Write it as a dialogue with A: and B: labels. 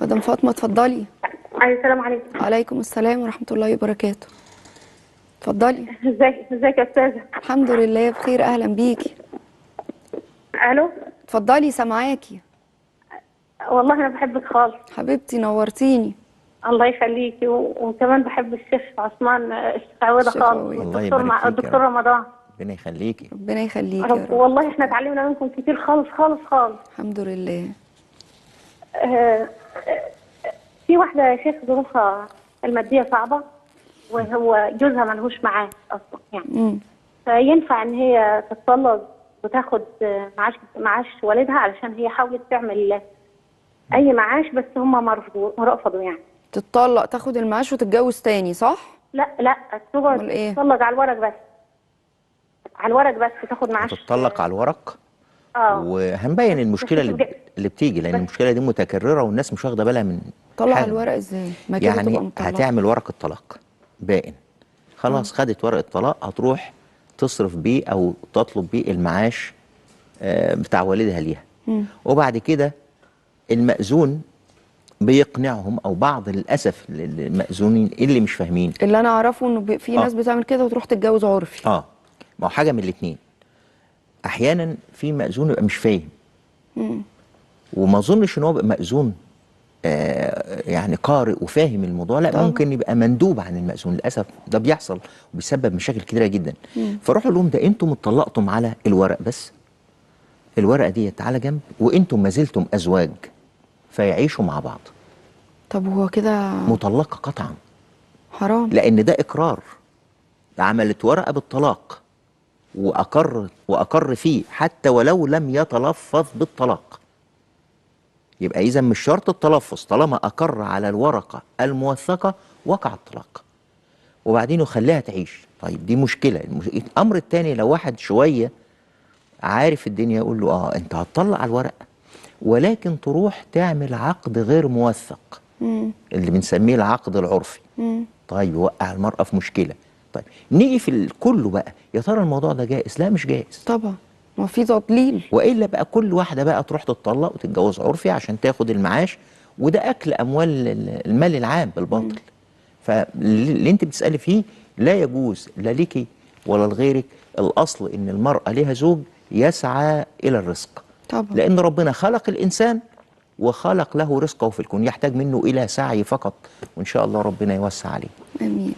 A: مدام فاطمه اتفضلي.
B: ايوه، السلام عليكم.
A: عليكم السلام ورحمه الله وبركاته. اتفضلي.
B: ازيك يا استاذه؟
A: الحمد لله بخير، اهلا بيكي.
B: الو.
A: اتفضلي سامعاكي.
B: والله انا بحبك خالص.
A: حبيبتي نورتيني.
B: الله يخليكي، وكمان بحب الشيخ عثمان الشعوذه
A: الشيخ
B: خالص،
A: عويض.
C: الله يبارك فيك يا
B: الدكتور
C: رب.
B: رمضان.
C: ربنا يخليكي.
A: ربنا يخليكي يا رب.
B: والله احنا اتعلمنا منكم كتير خالص خالص خالص.
A: الحمد لله.
B: آه، في واحده يا شيخ ظروفها الماديه صعبه، وهو جوزها ملهوش معاه اصلا يعني. فينفع ان هي تتطلق وتاخد معاش والدها، علشان هي حاولت تعمل اي معاش بس هم رفضوا يعني.
A: تتطلق تاخد المعاش وتتجوز تاني صح؟
B: لا تقعد
A: امال ايه؟
B: تتطلق على الورق بس. على الورق بس تاخد معاش.
C: تتطلق على الورق. وهنبين المشكله اللي بتيجي، لان المشكله دي متكرره والناس مش واخده بالها من
A: طلع
C: حاجة.
A: الورق ازاي؟ ما كده تبقى
C: يعني
A: مطلقة.
C: هتعمل ورق الطلاق باين، خلاص خدت ورق الطلاق، هتروح تصرف بيه او تطلب بيه المعاش بتاع والدها ليها. وبعد كده المأذون بيقنعهم، او بعض للاسف المأذونين اللي مش فاهمين.
A: اللي انا اعرفه انه في ناس بتعمل كده وتروح تتجوز عرفي.
C: ما هو حاجه من الاثنين. احيانا في مأذون يبقى مش فاهم، وما اظنش ان هو بيبقى مأذون يعني قارئ وفاهم الموضوع، لا طبعا. ممكن يبقى مندوب عن المأذون، للاسف ده بيحصل وبيسبب مشاكل كتيره جدا. فروحوا لهم ده انتم اتطلقتم على الورق بس، الورقه ديت على جنب، وانتم ما زلتم ازواج فيعيشوا مع بعض.
A: طب هو كده
C: مطلقه قطعا،
A: حرام،
C: لان ده اقرار، عملت ورقه بالطلاق واقر فيه حتى ولو لم يتلفظ بالطلاق. يبقى إذا مش شرط التلفظ، طالما أقر على الورقة الموثقة وقع الطلاق، وبعدين يخليها تعيش. طيب دي مشكلة. الأمر الثاني، لو واحد شوية عارف الدنيا يقول له أنت هتطلع على الورق، ولكن تروح تعمل عقد غير موثق اللي بنسميه العقد العرفي. طيب يوقع المرأة في مشكلة. طيب نيجي في كله بقى، يا ترى الموضوع ده جائز؟ لا مش جائز
A: طبعا، ما في تضليل.
C: والا بقى كل واحده بقى تروح تتطلق وتتجوز عرفي عشان تاخد المعاش، وده اكل اموال المال العام بالباطل. فاللي انت بتسالي فيه لا يجوز لا ليكي ولا لغيرك. الاصل ان المراه لها زوج يسعى الى الرزق
A: طبعا،
C: لان ربنا خلق الانسان وخلق له رزقه في الكون، يحتاج منه الى سعي فقط، وان شاء الله ربنا يوسع عليه.
A: امين.